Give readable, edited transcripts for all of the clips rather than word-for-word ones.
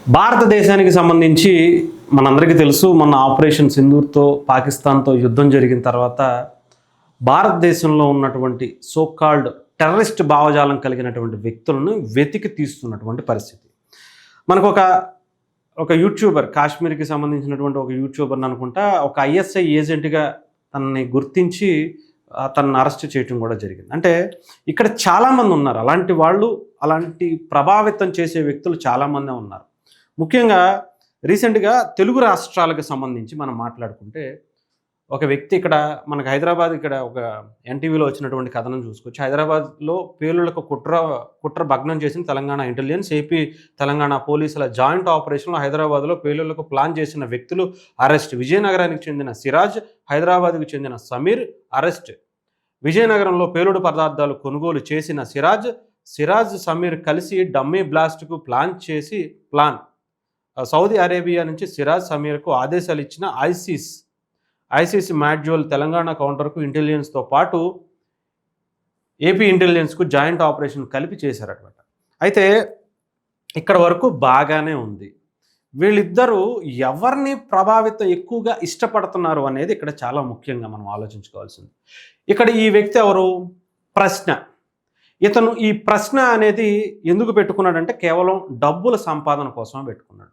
భారతదేశానికి సంబంధించి మనందరికీ తెలుసు, మన ఆపరేషన్ సింధూర్తో పాకిస్తాన్తో యుద్ధం జరిగిన తర్వాత భారతదేశంలో ఉన్నటువంటి సోకాల్డ్ టెర్రరిస్ట్ భావజాలం కలిగినటువంటి వ్యక్తులను వెతికి తీస్తున్నటువంటి పరిస్థితి. మనకు ఒక యూట్యూబర్, కాశ్మీర్కి సంబంధించినటువంటి ఒక యూట్యూబర్ని అనుకుంటా, ఒక ఐఎస్ఐ ఏజెంట్గా తనని గుర్తించి తనను అరెస్ట్ చేయటం కూడా జరిగింది. అంటే ఇక్కడ చాలామంది ఉన్నారు, అలాంటి వాళ్ళు, అలాంటి ప్రభావితం చేసే వ్యక్తులు చాలామందే ఉన్నారు. ముఖ్యంగా రీసెంట్గా తెలుగు రాష్ట్రాలకు సంబంధించి మనం మాట్లాడుకుంటే, ఒక వ్యక్తి ఇక్కడ మనకు హైదరాబాద్, ఇక్కడ ఒక ఎన్టీవీలో వచ్చినటువంటి కథనం చూసుకోవచ్చు. హైదరాబాద్లో పేలుళ్లకు కుట్ర భగ్నం చేసిన తెలంగాణ ఇంటెలిజెన్స్, ఏపీ తెలంగాణ పోలీసుల జాయింట్ ఆపరేషన్లో హైదరాబాద్లో పేలుళ్లకు ప్లాన్ చేసిన వ్యక్తులు అరెస్ట్. విజయనగరానికి చెందిన సిరాజ్, హైదరాబాద్కు చెందిన సమీర్ అరెస్ట్. విజయనగరంలో పేలుడు పదార్థాలు కొనుగోలు చేసిన సిరాజ్ సమీర్ కలిసి డమ్మీ బ్లాస్ట్కు ప్లాన్ సౌదీ అరేబియా నుంచి సిరాజ్ సమీర్కు ఆదేశాలు ఇచ్చిన ఐసిస్ మాడ్యూల్ తెలంగాణ కౌంటర్కు ఇంటెలిజెన్స్తో పాటు ఏపీ ఇంటెలిజెన్స్కు జాయింట్ ఆపరేషన్ కలిపి చేశారనమాట. అయితే ఇక్కడ వరకు బాగానే ఉంది. వీళ్ళిద్దరూ ఎవరిని ఎక్కువగా ఇష్టపడుతున్నారు అనేది ఇక్కడ చాలా ముఖ్యంగా మనం ఆలోచించుకోవాల్సింది. ఇక్కడ ఈ వ్యక్తి ఎవరు? ప్రశ్న. ఇతను ఈ ప్రశ్న అనేది ఎందుకు పెట్టుకున్నాడంటే కేవలం డబ్బుల సంపాదన కోసం పెట్టుకున్నాడు.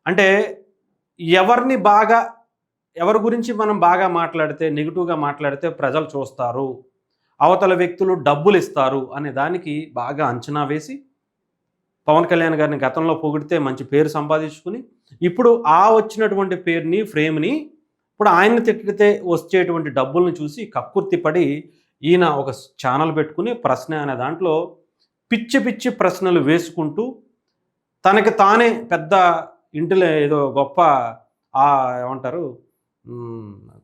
అంటే ఎవరి గురించి మనం బాగా మాట్లాడితే, నెగిటివ్గా మాట్లాడితే ప్రజలు చూస్తారు, అవతల వ్యక్తులు డబ్బులు ఇస్తారు అనే దానికి బాగా అంచనా వేసి, పవన్ కళ్యాణ్ గారిని గతంలో పొగిడితే మంచి పేరు సంపాదించుకుని, ఇప్పుడు వచ్చినటువంటి పేరుని, ఫ్రేమ్ని, ఇప్పుడు ఆయన్ని తిట్టితే వచ్చేటువంటి డబ్బుల్ని చూసి కక్కుర్తిపడి ఈయన ఒక ఛానల్ పెట్టుకుని ప్రశ్న అనే దాంట్లో పిచ్చి ప్రశ్నలు వేసుకుంటూ తనకి తానే పెద్ద ఇంటిలో ఏదో గొప్ప ఏమంటారు,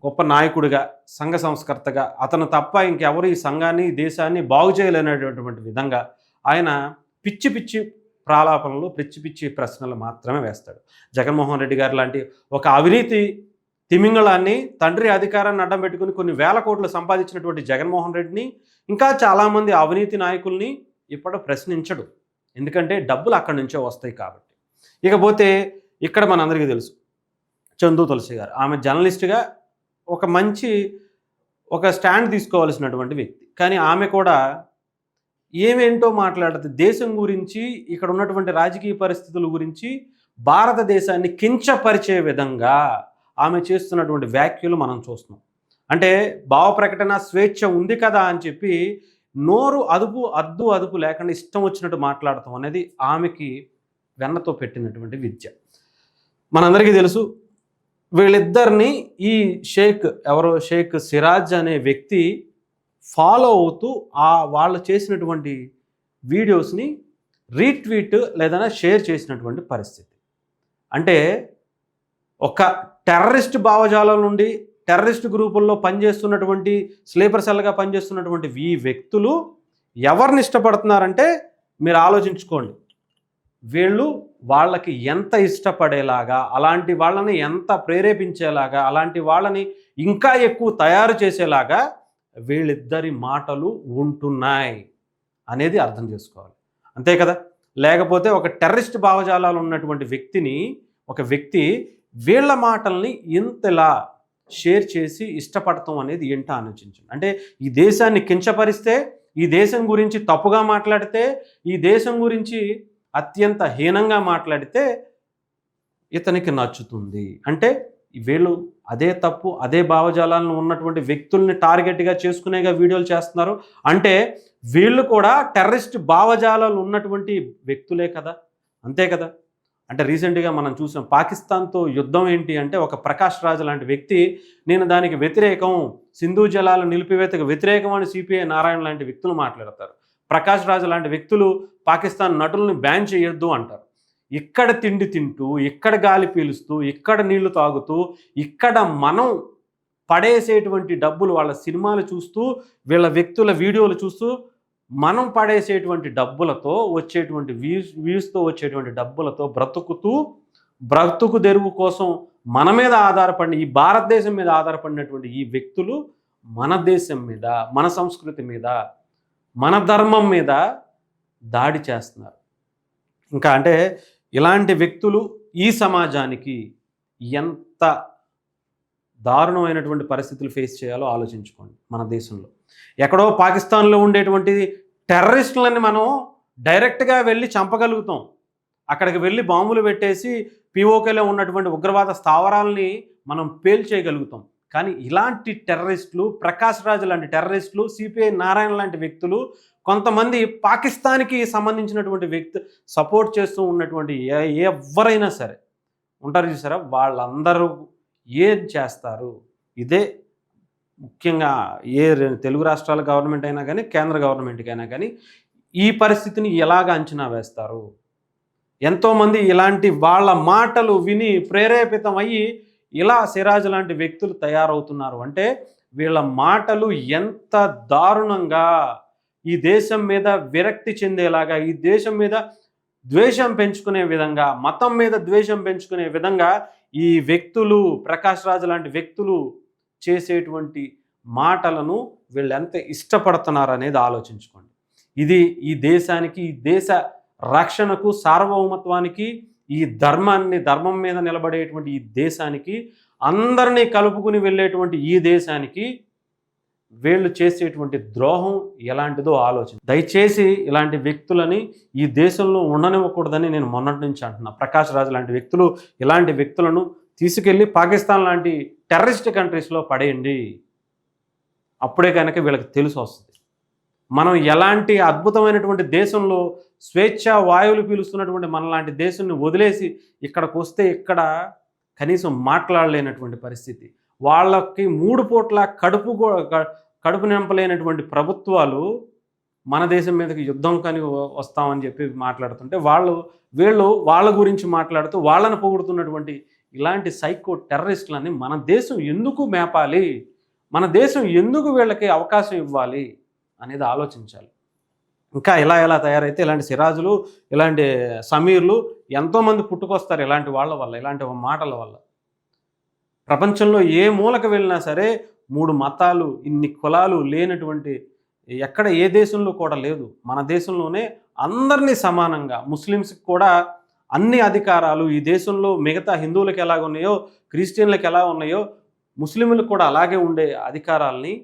గొప్ప నాయకుడిగా, సంఘ సంస్కర్తగా, అతను తప్ప ఇంకెవరు ఈ సంఘాన్ని, దేశాన్ని బాగు చేయలేనటువంటి విధంగా ఆయన పిచ్చి ప్రాలాపనలు, పిచ్చి ప్రశ్నలు మాత్రమే వేస్తాడు. జగన్మోహన్ రెడ్డి గారు లాంటి ఒక అవినీతి తిమింగళాన్ని, తండ్రి అధికారాన్ని అడ్డం పెట్టుకుని కొన్ని వేల కోట్లు సంపాదించినటువంటి జగన్మోహన్ రెడ్డిని, ఇంకా చాలామంది అవినీతి నాయకుల్ని ఇప్పుడు ప్రశ్నించడు. ఎందుకంటే డబ్బులు అక్కడి నుంచో వస్తాయి కాబట్టి. ఇకపోతే ఇక్కడ మనందరికీ తెలుసు చందు తులసి గారు. ఆమె జర్నలిస్ట్గా ఒక స్టాండ్ తీసుకోవాల్సినటువంటి వ్యక్తి. కానీ ఆమె కూడా ఏమేంటో మాట్లాడుతుంది. దేశం గురించి, ఇక్కడ ఉన్నటువంటి రాజకీయ పరిస్థితుల గురించి, భారతదేశాన్ని కించపరిచే విధంగా ఆమె చేస్తున్నటువంటి వ్యాఖ్యలు మనం చూస్తున్నాం. అంటే భావ ప్రకటన స్వేచ్ఛ ఉంది కదా అని చెప్పి నోరు అదుపు లేకుండా ఇష్టం వచ్చినట్టు మాట్లాడటం అనేది ఆమెకి వెన్నతో పెట్టినటువంటి విద్య. మనందరికీ తెలుసు, వీళ్ళిద్దరిని ఈ షేక్ సిరాజ్ అనే వ్యక్తి ఫాలో అవుతూ వాళ్ళు చేసినటువంటి వీడియోస్ని రీట్వీట్ లేదా షేర్ చేసినటువంటి పరిస్థితి. అంటే ఒక టెర్రరిస్ట్ భావజాలం నుండి టెర్రరిస్ట్ గ్రూపుల్లో పనిచేస్తున్నటువంటి, స్లీపర్ సెల్గా పనిచేస్తున్నటువంటి ఈ వ్యక్తులు ఎవరిని ఇష్టపడుతున్నారంటే మీరు ఆలోచించుకోండి. వీళ్ళు వాళ్ళకి ఎంత ఇష్టపడేలాగా, అలాంటి వాళ్ళని ఎంత ప్రేరేపించేలాగా, అలాంటి వాళ్ళని ఇంకా ఎక్కువ తయారు చేసేలాగా వీళ్ళిద్దరి మాటలు ఉంటున్నాయి అనేది అర్థం చేసుకోవాలి. అంతే కదా? లేకపోతే ఒక టెర్రరిస్ట్ భావజాలాలు ఉన్నటువంటి ఒక వ్యక్తి వీళ్ళ మాటల్ని ఇంతలా షేర్ చేసి ఇష్టపడటం అనేది ఏంటో ఆలోచించండి. అంటే ఈ దేశాన్ని కించపరిస్తే, ఈ దేశం గురించి తప్పుగా మాట్లాడితే, ఈ దేశం గురించి అత్యంత హీనంగా మాట్లాడితే ఇతనికి నచ్చుతుంది. అంటే వీళ్ళు అదే తప్పు, అదే భావజాలాలను ఉన్నటువంటి వ్యక్తుల్ని టార్గెట్గా చేసుకునేగా వీడియోలు చేస్తున్నారు. అంటే వీళ్ళు కూడా టెర్రరిస్ట్ భావజాలాలు ఉన్నటువంటి వ్యక్తులే కదా, అంతే కదా? అంటే రీసెంట్గా మనం చూసాం, పాకిస్తాన్తో యుద్ధం ఏంటి అంటే ఒక ప్రకాష్ రాజ్ లాంటి వ్యక్తి, నేను దానికి వ్యతిరేకం, సింధు జలాల నిలిపివేతకు వ్యతిరేకం అని సిపిఐ నారాయణ లాంటి వ్యక్తులు మాట్లాడతారు. ప్రకాష్ రాజ్ లాంటి వ్యక్తులు పాకిస్తాన్ నటులను బ్యాన్ చేయొద్దు అంటారు. ఇక్కడ తిండి తింటూ, ఇక్కడ గాలి పీలుస్తూ, ఇక్కడ నీళ్లు తాగుతూ, ఇక్కడ మనం పడేసేటువంటి డబ్బులు, వాళ్ళ సినిమాలు చూస్తూ, వీళ్ళ వ్యక్తుల వీడియోలు చూస్తూ మనం పడేసేటువంటి డబ్బులతో వచ్చేటువంటి వ్యూస్తో వచ్చేటువంటి డబ్బులతో బ్రతుకు తెరువు కోసం మన మీద ఆధారపడిన, ఈ భారతదేశం మీద ఆధారపడినటువంటి ఈ వ్యక్తులు మన దేశం మీద, మన సంస్కృతి మీద, మన ధర్మం మీద దాడి చేస్తున్నారు. ఇంకా అంటే ఇలాంటి వ్యక్తులు ఈ సమాజానికి ఎంత దారుణమైనటువంటి పరిస్థితులు ఫేస్ చేయాలో ఆలోచించుకోండి. మన దేశంలో ఎక్కడో పాకిస్తాన్లో ఉండేటువంటి టెర్రరిస్టులని మనం డైరెక్ట్గా వెళ్ళి చంపగలుగుతాం. అక్కడికి వెళ్ళి బాంబులు పెట్టేసి పిఓకేలో ఉన్నటువంటి ఉగ్రవాద స్థావరాలని మనం పేల్చేయగలుగుతాం. కానీ ఇలాంటి టెర్రరిస్టులు, ప్రకాష్ రాజ్ లాంటి టెర్రరిస్టులు, సిపిఐ నారాయణ లాంటి వ్యక్తులు, కొంతమంది పాకిస్తాన్కి సంబంధించినటువంటి వ్యక్తి సపోర్ట్ చేస్తూ ఉన్నటువంటి ఎవరైనా సరే ఉంటారు చూసారా, వాళ్ళందరూ ఏం చేస్తారు? ఇదే ముఖ్యంగా తెలుగు రాష్ట్రాల గవర్నమెంట్ అయినా కానీ, కేంద్ర గవర్నమెంట్కైనా కానీ ఈ పరిస్థితిని ఎలాగ అంచనా వేస్తారు? ఎంతోమంది ఇలాంటి వాళ్ళ మాటలు విని ప్రేరేపితం అయ్యి ఇలా సిరాజ్ లాంటి వ్యక్తులు తయారవుతున్నారు అంటే వీళ్ళ మాటలు ఎంత దారుణంగా ఈ దేశం మీద విరక్తి చెందేలాగా, ఈ దేశం మీద ద్వేషం పెంచుకునే విధంగా, మతం మీద ద్వేషం పెంచుకునే విధంగా ఈ వ్యక్తులు, ప్రకాష్ రాజ్ లాంటి వ్యక్తులు చేసేటువంటి మాటలను వీళ్ళు ఎంత ఇష్టపడుతున్నారు అనేది ఆలోచించుకోండి. ఇది ఈ దేశానికి, ఈ దేశ రక్షణకు, సార్వభౌమత్వానికి, ఈ ధర్మం మీద నిలబడేటువంటి ఈ దేశానికి, అందరినీ కలుపుకుని వెళ్ళేటువంటి ఈ దేశానికి వీళ్ళు చేసేటువంటి ద్రోహం ఎలాంటిదో దయచేసి ఇలాంటి వ్యక్తులని ఈ దేశంలో ఉండనివ్వకూడదని నేను మొన్నటి నుంచి అంటున్నా. ప్రకాష్ రాజ్ లాంటి వ్యక్తులు, ఇలాంటి వ్యక్తులను తీసుకెళ్ళి పాకిస్తాన్ లాంటి టెర్రరిస్ట్ కంట్రీస్లో పడేయండి. అప్పుడే కనుక వీళ్ళకి తెలిసి వస్తుంది మనం ఎలాంటి అద్భుతమైనటువంటి దేశంలో స్వేచ్ఛ వాయువులు పీలుస్తున్నటువంటి మనలాంటి దేశాన్ని వదిలేసి ఇక్కడికి వస్తే ఇక్కడ కనీసం మాట్లాడలేనటువంటి పరిస్థితి, వాళ్ళకి 3 పూట్ల కడుపు నింపలేనటువంటి ప్రభుత్వాలు మన దేశం మీదకి యుద్ధం కని వస్తామని చెప్పి మాట్లాడుతుంటే వీళ్ళు వాళ్ళ గురించి మాట్లాడుతూ వాళ్ళని పొగుడుతున్నటువంటి ఇలాంటి సైకో టెర్రరిస్టులని మన దేశం ఎందుకు మేపాలి? మన దేశం ఎందుకు వీళ్ళకి అవకాశం ఇవ్వాలి అనేది ఆలోచించాలి. ఇంకా ఎలా తయారైతే ఇలాంటి సిరాజులు, ఇలాంటి సమీర్లు ఎంతోమంది పుట్టుకొస్తారు ఇలాంటి వాళ్ళ వల్ల, ఇలాంటి మాటల వల్ల. ప్రపంచంలో ఏ మూలకు వెళ్ళినా సరే 3 మతాలు, ఇన్ని కులాలు లేనటువంటి ఎక్కడ ఏ దేశంలో కూడా లేదు. మన దేశంలోనే అందరినీ సమానంగా, ముస్లిమ్స్కి కూడా అన్ని అధికారాలు ఈ దేశంలో మిగతా హిందువులకు ఎలాగ ఉన్నాయో, క్రిస్టియన్లకు ఎలా ఉన్నాయో, ముస్లింలకు కూడా అలాగే ఉండే అధికారాలని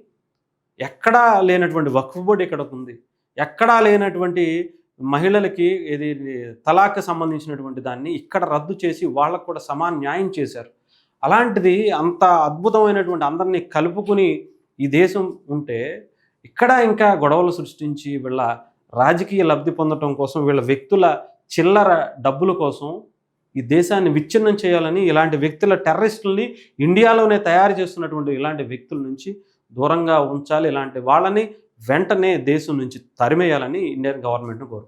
ఎక్కడా లేనటువంటి వక్ఫ్ బోర్డు ఇక్కడ ఉంది. ఎక్కడా లేనటువంటి మహిళలకి ఇది తలాక్ సంబంధించినటువంటి దాన్ని ఇక్కడ రద్దు చేసి వాళ్ళకు కూడా సమాన న్యాయం చేశారు. అలాంటిది అంత అద్భుతమైనటువంటి అందరినీ కలుపుకుని ఈ దేశం ఉంటే ఇక్కడ ఇంకా గొడవలు సృష్టించి వీళ్ళ రాజకీయ లబ్ధి పొందడం కోసం, వీళ్ళ వ్యక్తుల చిల్లర డబ్బుల కోసం ఈ దేశాన్ని విచ్ఛిన్నం చేయాలని ఇలాంటి వ్యక్తుల టెర్రరిస్టులని ఇండియాలోనే తయారు చేస్తున్నటువంటి ఇలాంటి వ్యక్తుల నుంచి దూరంగా ఉంచాలి. ఇలాంటి వాళ్ళని వెంటనే దేశం నుంచి తరిమేయాలని ఇండియన్ గవర్నమెంట్ను కోరుకుంటున్నాను.